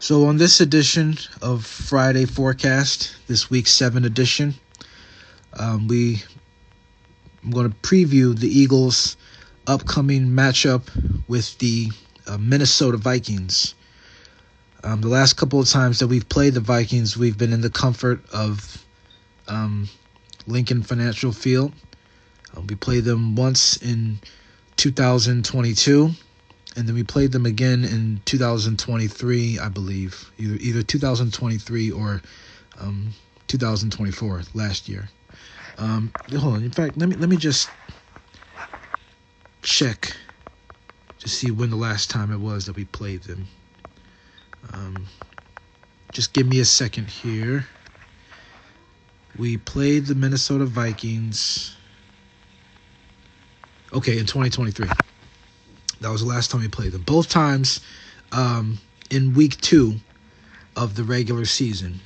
So on this edition of Friday Forecast, this week's 7 edition, I'm going to preview the Eagles' upcoming matchup with the Minnesota Vikings. The last couple of times that we've played the Vikings, we've been in the comfort of Lincoln Financial Field. We played them once in 2022. And then we played them again in 2023, I believe, either 2023 or 2024 last year. Hold on. In fact, let me just check to see when the last time it was that we played them. Just give me a second here. We played the Minnesota Vikings. Okay, in 2023. That was the last time we played them. Both times in week 2 of the regular season.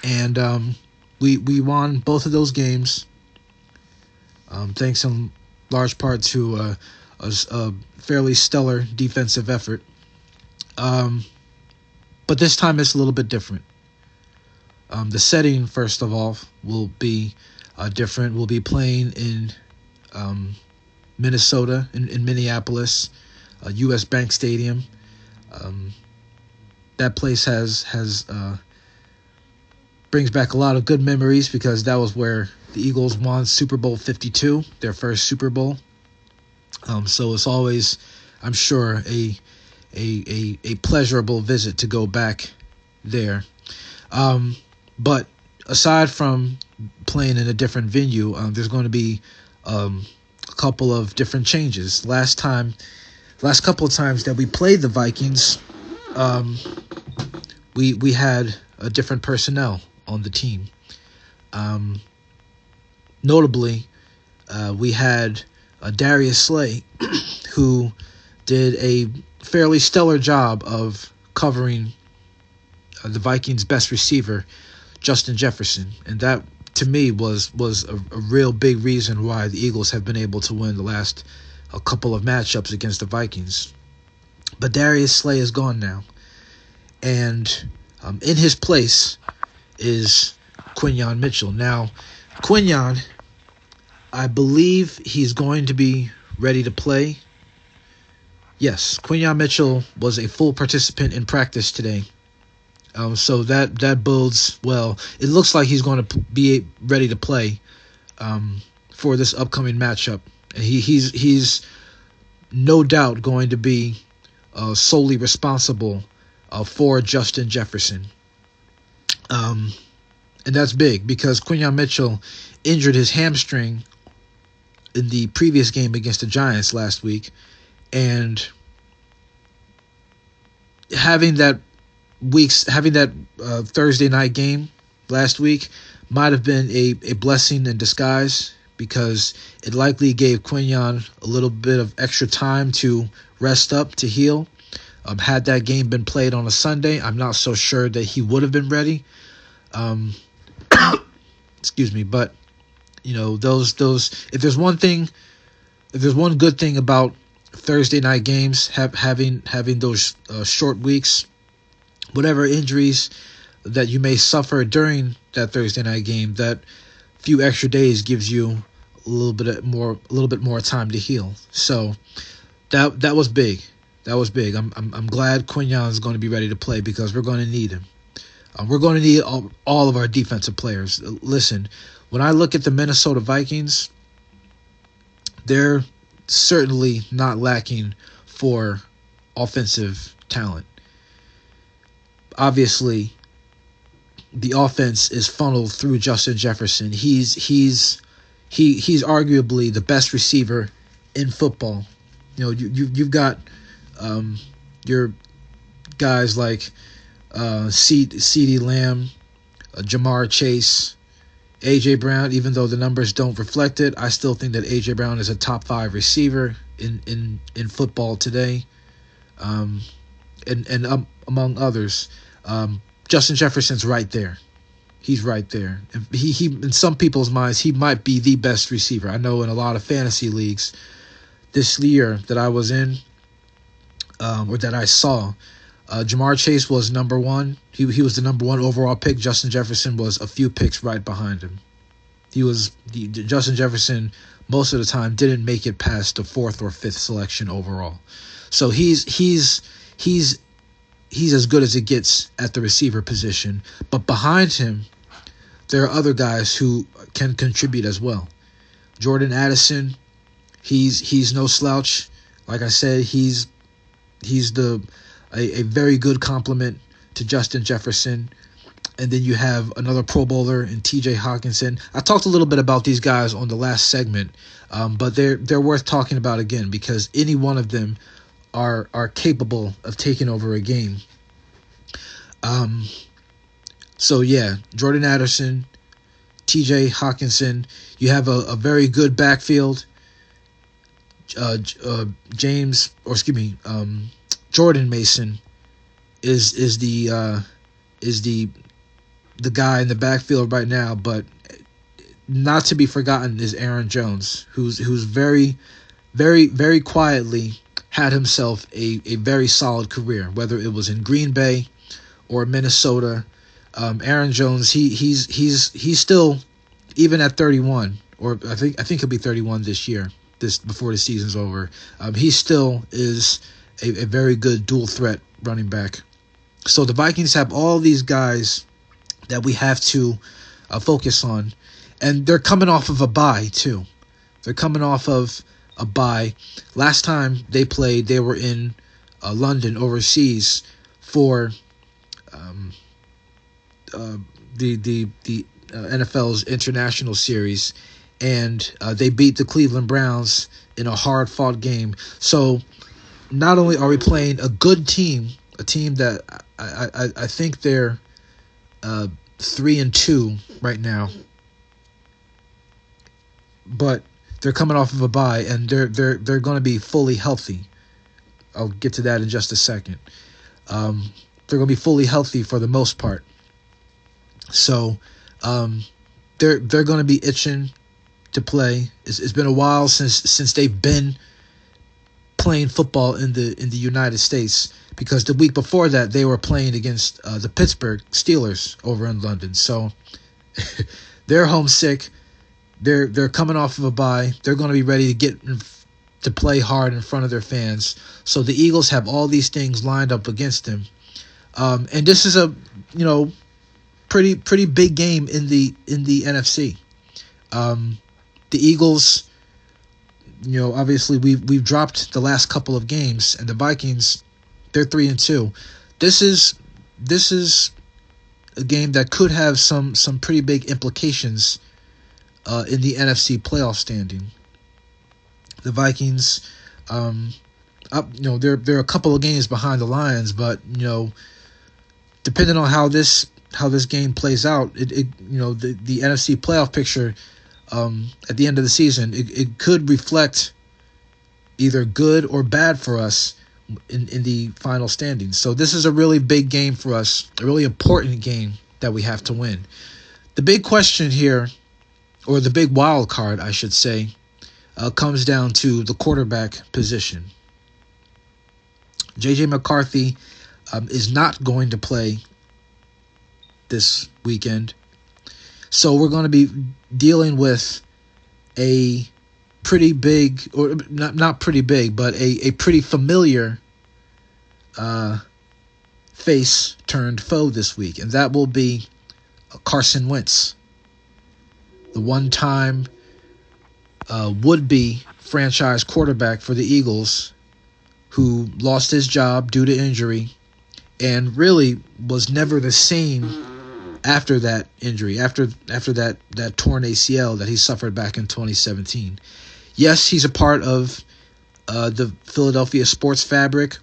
And we won both of those games thanks in large part to a fairly stellar defensive effort. But this time it's a little bit different. The setting, first of all, will be different. We'll be playing in Minnesota, in Minneapolis, U.S. Bank Stadium. That place has brings back a lot of good memories because that was where the Eagles won Super Bowl 52, their first Super Bowl. So it's always, I'm sure, a pleasurable visit to go back there. But aside from playing in a different venue, there's going to be a couple of different changes. Last couple of times that we played the Vikings, we had a different personnel on the team. Notably, we had Darius Slay, who did a fairly stellar job of covering the Vikings' best receiver, Justin Jefferson, and that, to me, was a real big reason why the Eagles have been able to win the last couple of matchups against the Vikings. But Darius Slay is gone now, and in his place is Quinyon Mitchell. Now, Quinyon, I believe he's going to be ready to play. Yes, Quinyon Mitchell was a full participant in practice today. So that bodes well. It looks like he's going to be ready to play for this upcoming matchup. And he's no doubt going to be solely responsible for Justin Jefferson. And that's big because Quinyon Mitchell injured his hamstring in the previous game against the Giants last week. And having that Thursday night game last week might have been a blessing in disguise because it likely gave Quinyon a little bit of extra time to rest up, to heal. Had that game been played on a Sunday, I'm not so sure that he would have been ready. Excuse me, but those if there's one good thing about Thursday night games, having those short weeks, whatever injuries that you may suffer during that Thursday night game, that few extra days gives you a little bit more time to heal. So that was big. That was big. I'm glad Quinyon is going to be ready to play because we're going to need him. We're going to need all of our defensive players. Listen, when I look at the Minnesota Vikings, they're certainly not lacking for offensive talent. Obviously, the offense is funneled through Justin Jefferson. He's arguably the best receiver in football. You've got your guys like CeeDee Lamb, Jamar Chase, A.J. Brown. Even though the numbers don't reflect it, I still think that A.J. Brown is a top 5 receiver in football today. And among others, Justin Jefferson's right there. He's right there. He in some people's minds, he might be the best receiver. I know in a lot of fantasy leagues this year that I was in, or that I saw, Jamar Chase was number one. He was the number one overall pick. Justin Jefferson was a few picks right behind him. Justin Jefferson most of the time didn't make it past the fourth or fifth selection overall. So he's as good as it gets at the receiver position. But behind him, there are other guys who can contribute as well. Jordan Addison, he's no slouch. Like I said, he's a very good complement to Justin Jefferson. And then you have another Pro Bowler in T.J. Hawkinson. I talked a little bit about these guys on the last segment, but they're worth talking about again because any one of them are capable of taking over a game. So yeah, Jordan Addison, T.J. Hawkinson. You have a very good backfield. Jordan Mason is the guy in the backfield right now, but not to be forgotten is Aaron Jones, who's very, very, very quietly had himself a very solid career, whether it was in Green Bay or Minnesota. Aaron Jones, he's still, even at 31, or I think he'll be 31 this year, before the season's over. He still is a very good dual threat running back. So the Vikings have all these guys that we have to focus on. And they're coming off of a bye, too. They're coming off of a bye. Last time they played, they were in London, overseas, for the NFL's International Series. And they beat the Cleveland Browns in a hard-fought game. So not only are we playing a good team, a team that I think they're 3-2 right now, but they're coming off of a bye and they're going to be fully healthy. I'll get to that in just a second. They're going to be fully healthy for the most part. So they're going to be itching to play. It's been a while since they've been playing football in the United States, because the week before that they were playing against the Pittsburgh Steelers over in London. So they're homesick. They're coming off of a bye. They're going to be ready to play hard in front of their fans. So the Eagles have all these things lined up against them, and this is a pretty big game in the NFC. The Eagles, obviously we've dropped the last couple of games, and the Vikings, they're 3-2. This is a game that could have some pretty big implications in the NFC playoff standing. The Vikings, they're a couple of games behind the Lions, but depending on how this game plays out, the NFC playoff picture at the end of the season, it could reflect either good or bad for us in the final standings. So this is a really big game for us, a really important game that we have to win. The big question here, or the big wild card, I should say, comes down to the quarterback position. J.J. McCarthy is not going to play this weekend. So we're going to be dealing with a pretty big, or not pretty big, but a pretty familiar face turned foe this week. And that will be Carson Wentz, the one-time would-be franchise quarterback for the Eagles, who lost his job due to injury and really was never the same after that injury, after that torn ACL that he suffered back in 2017. Yes, he's a part of the Philadelphia sports fabric.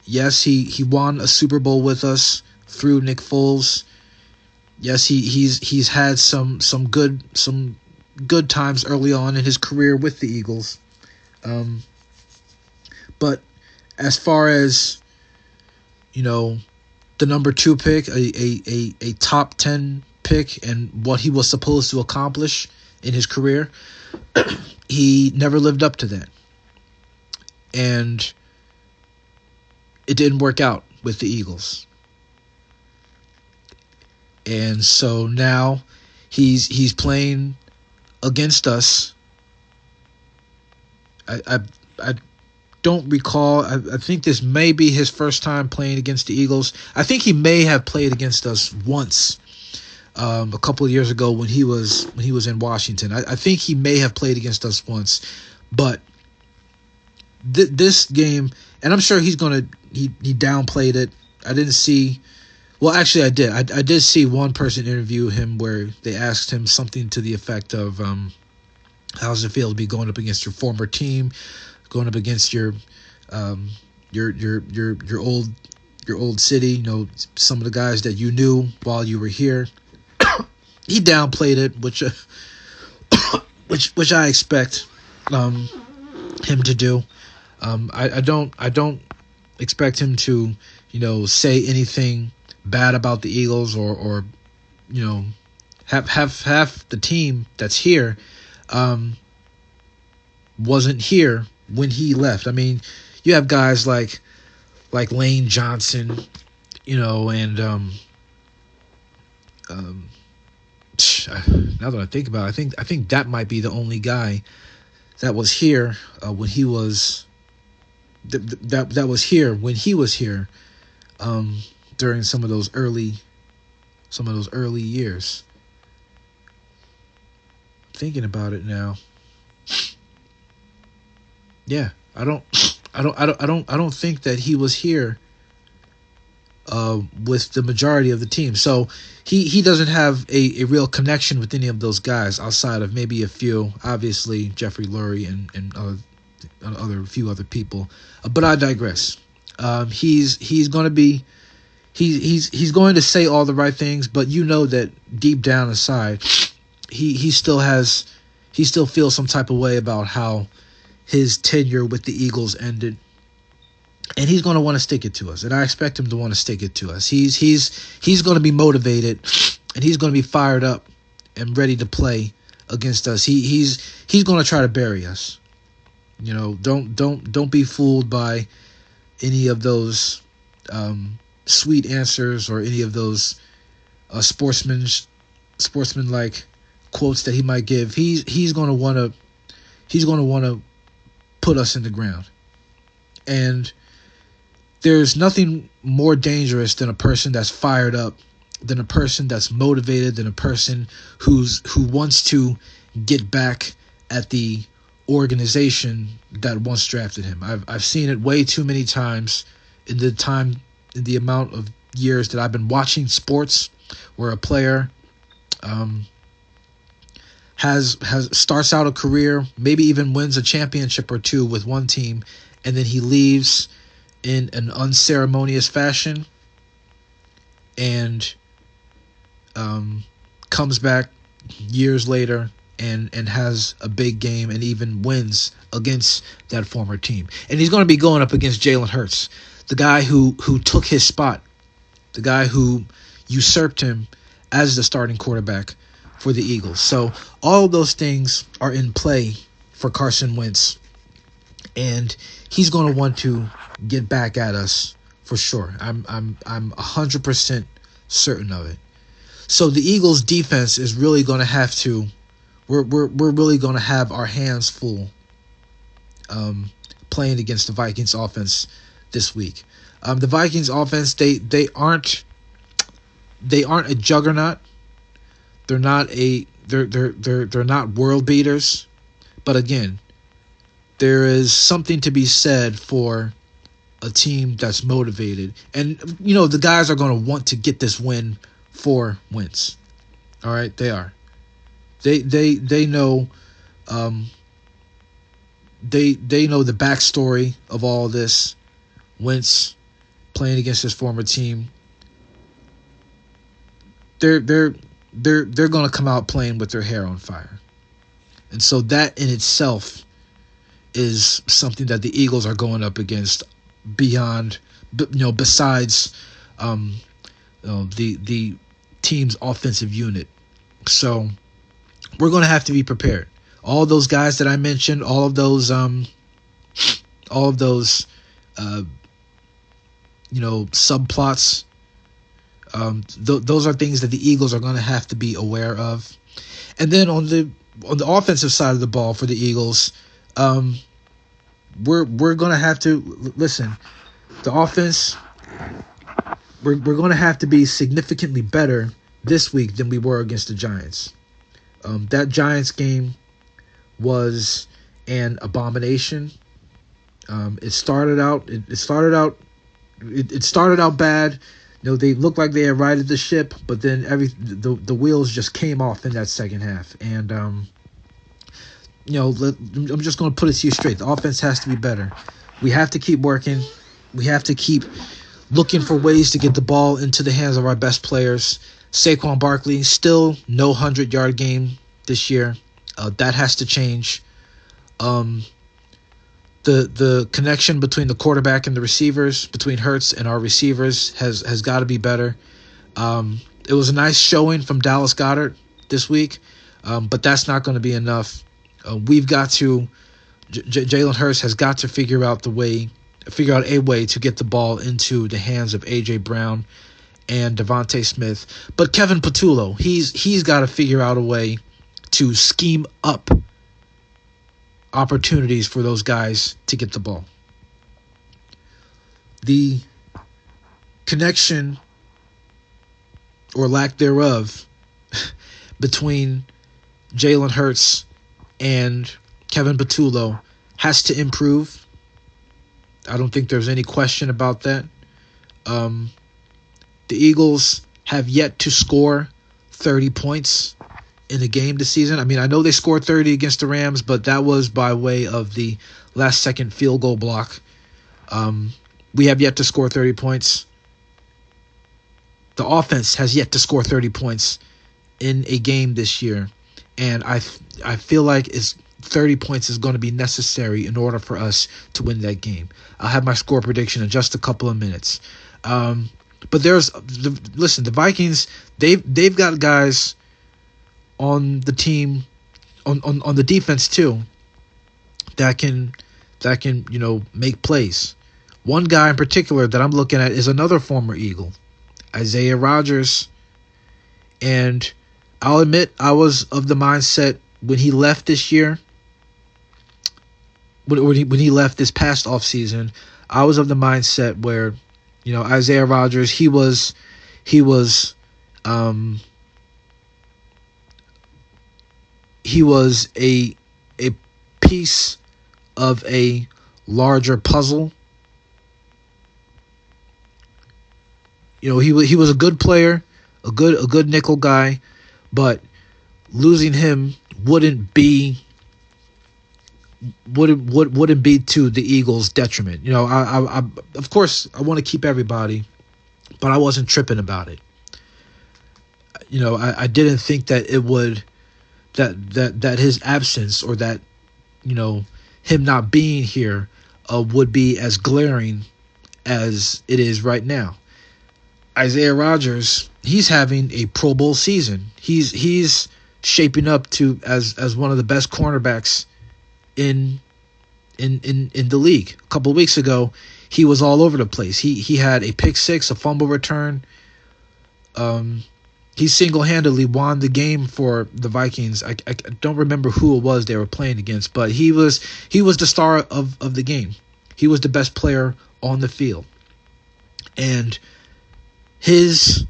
Yes, he won a Super Bowl with us through Nick Foles. Yes, he's had some good times early on in his career with the Eagles. But as far as the number 2 pick, a top 10 pick, and what he was supposed to accomplish in his career, he never lived up to that. And it didn't work out with the Eagles. And so now he's playing against us. I don't recall. I think this may be his first time playing against the Eagles. I think he may have played against us once a couple of years ago when he was in Washington. I think he may have played against us once, but this game, and I'm sure he downplayed it. I didn't see. Well, actually, I did. I did see one person interview him where they asked him something to the effect of, "How does it feel to be going up against your former team, going up against your old city? You know, some of the guys that you knew while you were here." He downplayed it, which I expect him to do. I don't expect him to, say anything bad about the Eagles or have the team that's here wasn't here when he left. I mean, you have guys like Lane Johnson, and now that I think about it, I think that might be the only guy that was here when he was that was here when he was here during some of those early years. Thinking about it now, yeah, I don't think that he was here with the majority of the team. So he doesn't have a real connection with any of those guys outside of maybe a few, obviously Jeffrey Lurie and few other people. But I digress. He's going to be he's going to say all the right things, but that deep down inside, he still feels some type of way about how his tenure with the Eagles ended. And he's going to want to stick it to us, and I expect him to want to stick it to us. He's going to be motivated, and he's going to be fired up and ready to play against us. He's going to try to bury us. Don't be fooled by any of those sweet answers or any of those sportsman-like quotes that he might give. He's going to want to put us in the ground, and there's nothing more dangerous than a person that's fired up, than a person that's motivated, than a person who wants to get back at the organization that once drafted him. I've seen it way too many times in the amount of years that I've been watching sports, where a player starts out a career, maybe even wins a championship or two with one team, and then he leaves in an unceremonious fashion and comes back years later and has a big game and even wins against that former team. And he's going to be going up against Jalen Hurts, the guy who took his spot, the guy who usurped him as the starting quarterback for the Eagles. So all of those things are in play for Carson Wentz, and he's going to want to get back at us for sure. I'm 100% certain of it. So the Eagles defense is really going to have to. We're really going to have our hands full playing against the Vikings offense this week. The Vikings offense, they aren't a juggernaut. They're not they're not world beaters, but again, there is something to be said for a team that's motivated, and the guys are going to want to get this win for Wentz. All right, they are. They know they know the backstory of all this. Wentz playing against his former team. They're going to come out playing with their hair on fire, and so that in itself is something that the Eagles are going up against besides the team's offensive unit. So we're going to have to be prepared. All those guys that I mentioned, all of those subplots. Those are things that the Eagles are going to have to be aware of. And then on the offensive side of the ball for the Eagles, we're going to have to listen. The offense, we're going to have to be significantly better this week than we were against the Giants. That Giants game was an abomination. It started out bad. They looked like they had righted the ship, but then the wheels just came off in that second half. And I'm just going to put it to you straight. The offense has to be better. We have to keep working. We have to keep looking for ways to get the ball into the hands of our best players. Saquon Barkley, still no 100-yard game this year. That has to change. The connection between the quarterback and the receivers, between Hurts and our receivers, has got to be better. It was a nice showing from Dallas Goedert this week, but that's not going to be enough. We've got to Jalen Hurts has got to figure out a way to get the ball into the hands of A.J. Brown and Devontae Smith. But Kevin Patullo, he's got to figure out a way to scheme up opportunities for those guys to get the ball. The connection or lack thereof between Jalen Hurts and Kevin Patullo has to improve. I don't think there's any question about that. The Eagles have yet to score 30 points in a game this season. I mean, I know they scored 30 against the Rams, but that was by way of the last-second field goal block. We have yet to score 30 points. The offense has yet to score 30 points in a game this year, and I feel like 30 points is going to be necessary in order for us to win that game. I'll have my score prediction in just a couple of minutes. But the Vikings, they've got guys on the team, on the defense too, that can make plays. One guy in particular that I'm looking at is another former Eagle, Isaiah Rodgers. And I'll admit, I was of the mindset when he left this year, when he left this past offseason, I was of the mindset where, Isaiah Rodgers, he was a piece of a larger puzzle. He was a good player, a good nickel guy, but losing him wouldn't be to the Eagles' detriment. I of course I want to keep everybody, but I wasn't tripping about it. I didn't think that it would that his absence, or that him not being here would be as glaring as it is right now. Isaiah Rodgers, he's having a Pro Bowl season. He's shaping up to as one of the best cornerbacks in the league. A couple of weeks ago, he was all over the place. He had a pick six, a fumble return. He single-handedly won the game for the Vikings. I don't remember who it was they were playing against, but he was the star of the game. He was the best player on the field. And his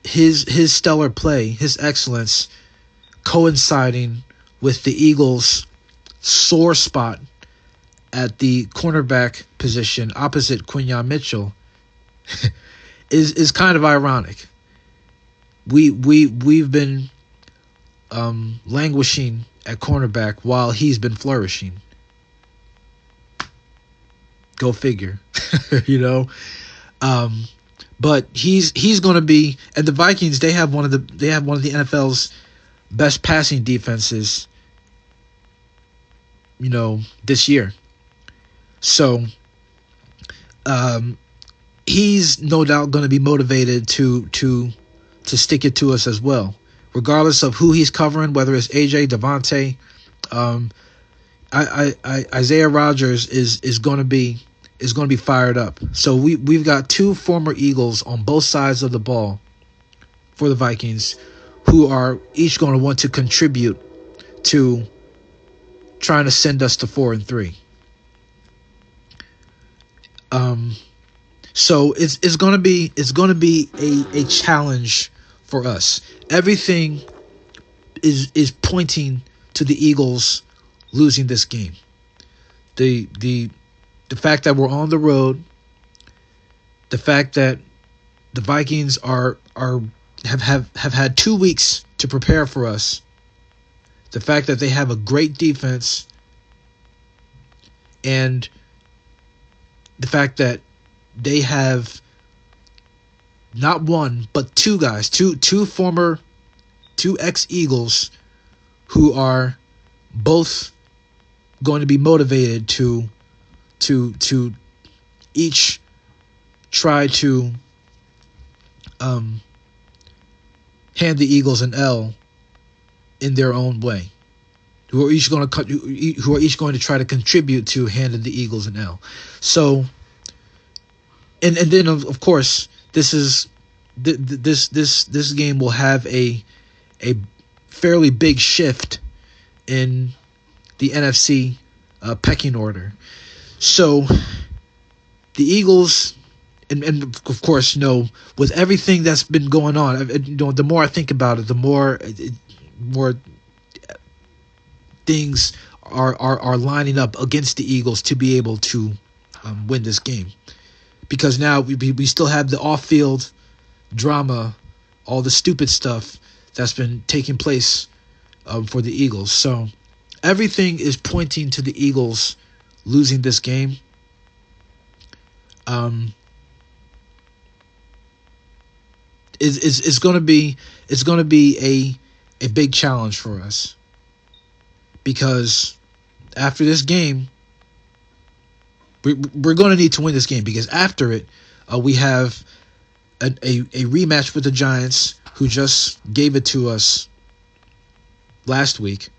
stellar play, his excellence, coinciding with the Eagles' sore spot at the cornerback position opposite Quinyon Mitchell, is kind of ironic. We've been languishing at cornerback while he's been flourishing. Go figure, But he's going to be, and the Vikings, they have one of the NFL's best passing defenses, this year. So he's no doubt going to be motivated to stick it to us as well, regardless of who he's covering, whether it's AJ, Devontae. Isaiah Rodgers is going to be is going to be fired up. So we've got two former Eagles on both sides of the ball for the Vikings who are each going to want to contribute to trying to send us to 4-3. So it's going to be a challenge for us. Everything is pointing to the Eagles losing this game. The fact that we're on the road, the fact that the Vikings have had 2 weeks to prepare for us, the fact that they have a great defense, and the fact that they have not one but two guys, two ex-Eagles who are both going to be motivated to each try to hand the Eagles an L in their own way. Who are each going to try to contribute to handing the Eagles an L. So, and then of course this game will have a fairly big shift in the NFC pecking order. So the Eagles, and of course, with everything that's been going on, the more I think about it, the more things are lining up against the Eagles to be able to win this game. Because now we still have the off-field drama, all the stupid stuff that's been taking place for the Eagles. So everything is pointing to the Eagles losing this game. It's going to be a big challenge for us, because after this game, we're going to need to win this game, because after it, we have a rematch with the Giants, who just gave it to us last week,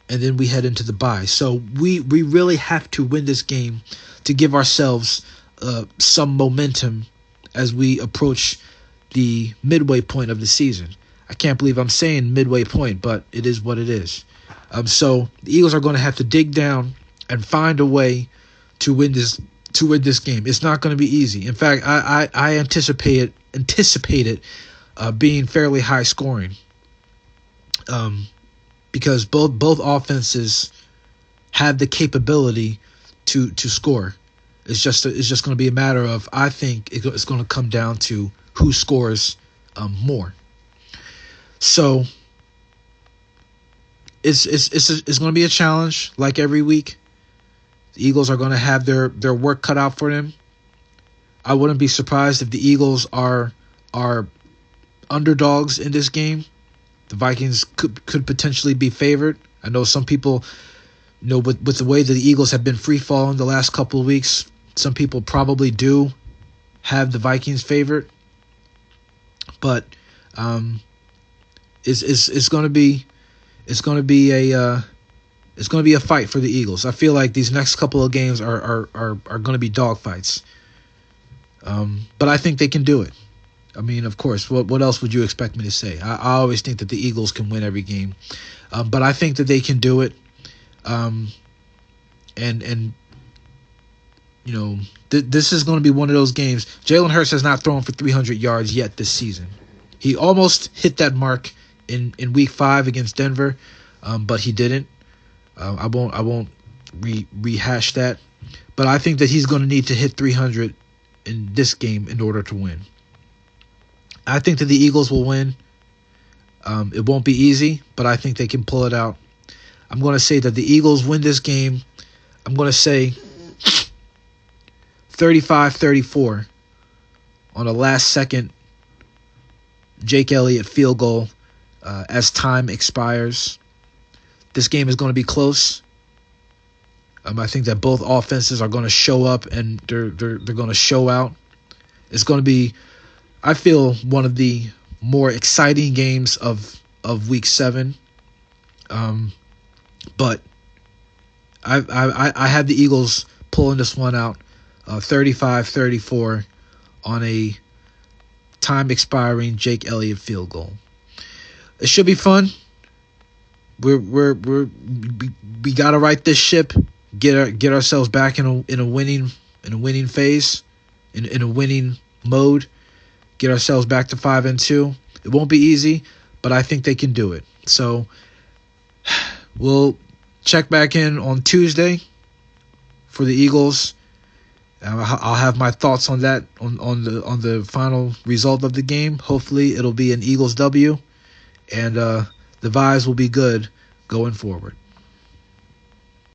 and then we head into the bye. So we really have to win this game to give ourselves some momentum as we approach the midway point of the season. I can't believe I'm saying midway point, but it is what it is. So the Eagles are going to have to dig down and find a way to win this game. It's not going to be easy. In fact, I anticipate it being fairly high scoring, because both offenses have the capability to score. It's just going to be a matter of, I think it's going to come down to who scores more. So it's going to be a challenge, like every week. The Eagles are going to have their work cut out for them. I wouldn't be surprised if the Eagles are underdogs in this game. The Vikings could potentially be favored. I know some people, with the way that the Eagles have been free falling the last couple of weeks, some people probably do have the Vikings favored. But it's going to be a fight for the Eagles. I feel like these next couple of games are going to be dogfights. But I think they can do it. I mean, of course, what else would you expect me to say? I always think that the Eagles can win every game. But I think that they can do it. This is going to be one of those games. Jalen Hurts has not thrown for 300 yards yet this season. He almost hit that mark in Week 5 against Denver, but he didn't. I won't rehash that, but I think that he's going to need to hit 300 in this game in order to win. I think that the Eagles will win. It won't be easy, but I think they can pull it out. I'm going to say that the Eagles win this game. I'm going to say 35-34 on a last-second Jake Elliott field goal as time expires. This game is going to be close. I think that both offenses are going to show up, and they're going to show out. It's going to be, I feel, one of the more exciting games of Week 7. But I had the Eagles pulling this one out 35-34 on a time expiring Jake Elliott field goal. It should be fun. We gotta right this ship. Get ourselves back in a winning phase, in a winning mode. Get ourselves back to 5-2. It won't be easy, but I think they can do it. So we'll check back in on Tuesday for the Eagles. I'll have my thoughts on that on the final result of the game. Hopefully, it'll be an Eagles W, and the vibes will be good going forward.